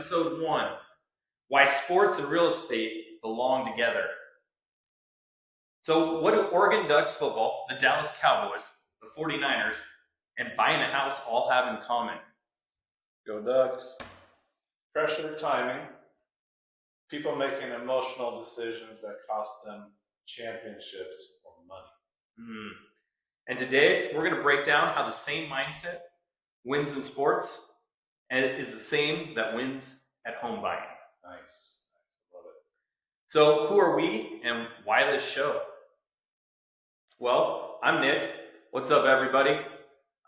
Episode 1, Why Sports and Real Estate Belong Together. So what do Oregon Ducks football, the Dallas Cowboys, the 49ers, and buying a house all have in common? Go Ducks. Pressure, timing, people making emotional decisions that cost them championships or money. And today, we're going to break down how the same mindset wins in sports and it is the same that wins at home buying. Nice. Love it. So who are we and why this show? Well, I'm Nick. What's up, everybody?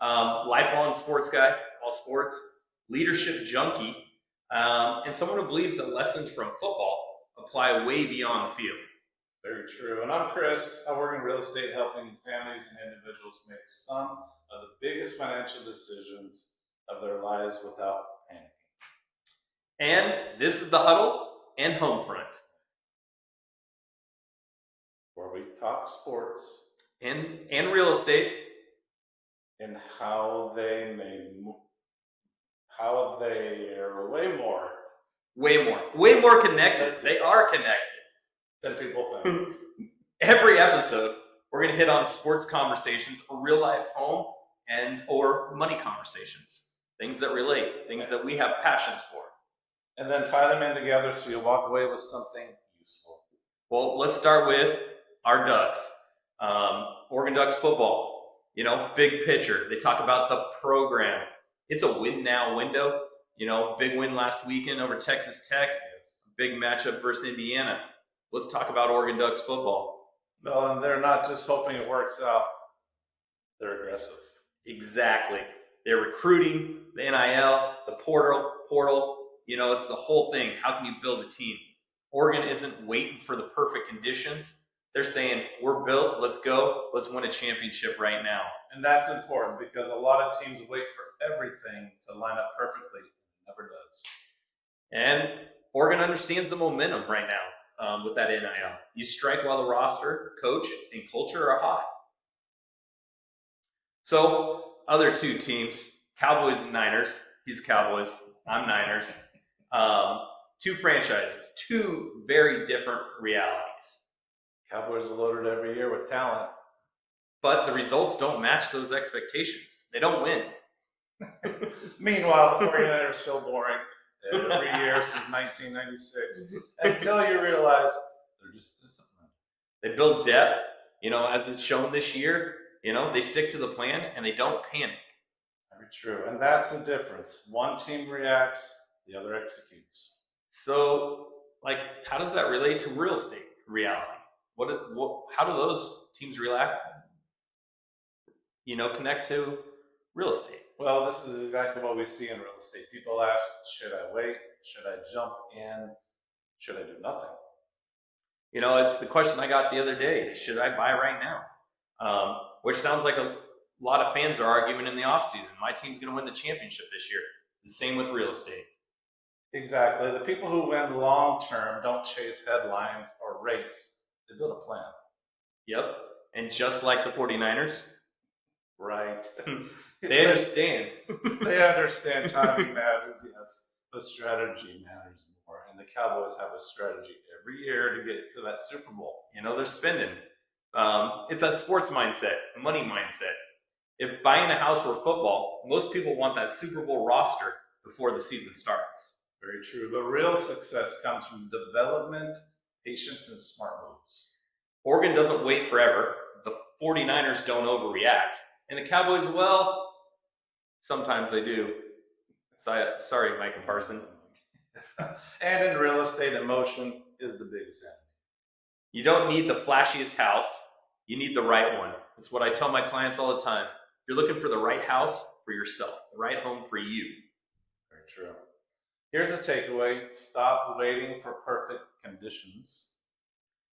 Lifelong sports guy, all sports, leadership junkie, and someone who believes that lessons from football apply way beyond the field. Very true. And I'm Chris. I work in real estate helping families and individuals make some of the biggest financial decisions of their lives without panicking. And this is the Huddle and Homefront, where we talk sports and real estate and how they are way more connected. They are connected than people think. Every episode, we're going to hit on sports conversations, or real life home or money conversations, things that relate, things that we have passions for. And then tie them in together so you'll walk away with something useful. Well, let's start with our Ducks. Oregon Ducks football, big picture. They talk about the program. It's a win now window. Big win last weekend over Texas Tech. Big matchup versus Indiana. Let's talk about Oregon Ducks football. No, and they're not just hoping it works out. They're aggressive. Exactly. They're recruiting, the NIL, the portal. It's the whole thing. How can you build a team? Oregon isn't waiting for the perfect conditions. They're saying, we're built, let's go, let's win a championship right now. And that's important because a lot of teams wait for everything to line up perfectly. It never does. And Oregon understands the momentum right now with that NIL. You strike while the roster, coach, and culture are hot. So, other two teams, Cowboys and Niners. He's Cowboys, I'm Niners. Two franchises, two very different realities. Cowboys are loaded every year with talent. But the results don't match those expectations. They don't win. Meanwhile, the 49ers are still boring every year since 1996 until you realize they're just disciplined. They build depth, as is shown this year. They stick to the plan and they don't panic. Very true. And that's the difference. One team reacts, the other executes. So, how does that relate to real estate reality? How do those teams react? Connect to real estate. Well, this is exactly what we see in real estate. People ask, should I wait? Should I jump in? Should I do nothing? It's the question I got the other day. Should I buy right now? Which sounds like a lot of fans are arguing in the offseason. My team's going to win the championship this year. The same with real estate. Exactly. The people who win long-term don't chase headlines or rates. They build a plan. Yep. And just like the 49ers. Right. They understand. They understand timing matters, yes. But strategy matters more. And the Cowboys have a strategy every year to get to that Super Bowl. They're spending. It's that sports mindset, money mindset. If buying a house or football, most people want that Super Bowl roster before the season starts. Very true. But real success comes from development, patience, and smart moves. Oregon doesn't wait forever. The 49ers don't overreact. And the Cowboys, well, sometimes they do. Sorry, Micah Parson. And in real estate, emotion is the biggest enemy. You don't need the flashiest house. You need the right one. It's what I tell my clients all the time. You're looking for the right house for yourself, the right home for you. Very true. Here's a takeaway. Stop waiting for perfect conditions.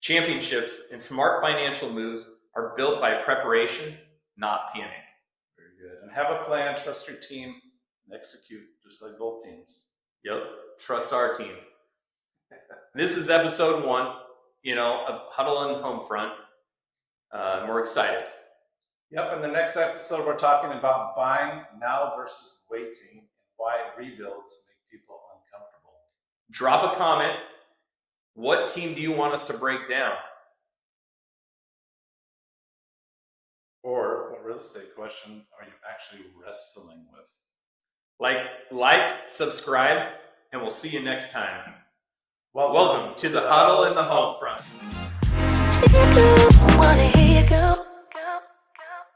Championships and smart financial moves are built by preparation, not panic. Very good. And have a plan, trust your team, and execute just like both teams. Yep, trust our team. This is episode 1, of Huddle and Homefront. We're excited. Yep, in the next episode, we're talking about buying now versus waiting and why rebuilds make people uncomfortable. Drop a comment. What team do you want us to break down? Or what real estate question are you actually wrestling with? Like, subscribe, and we'll see you next time. Welcome to the Huddle and the Homefront.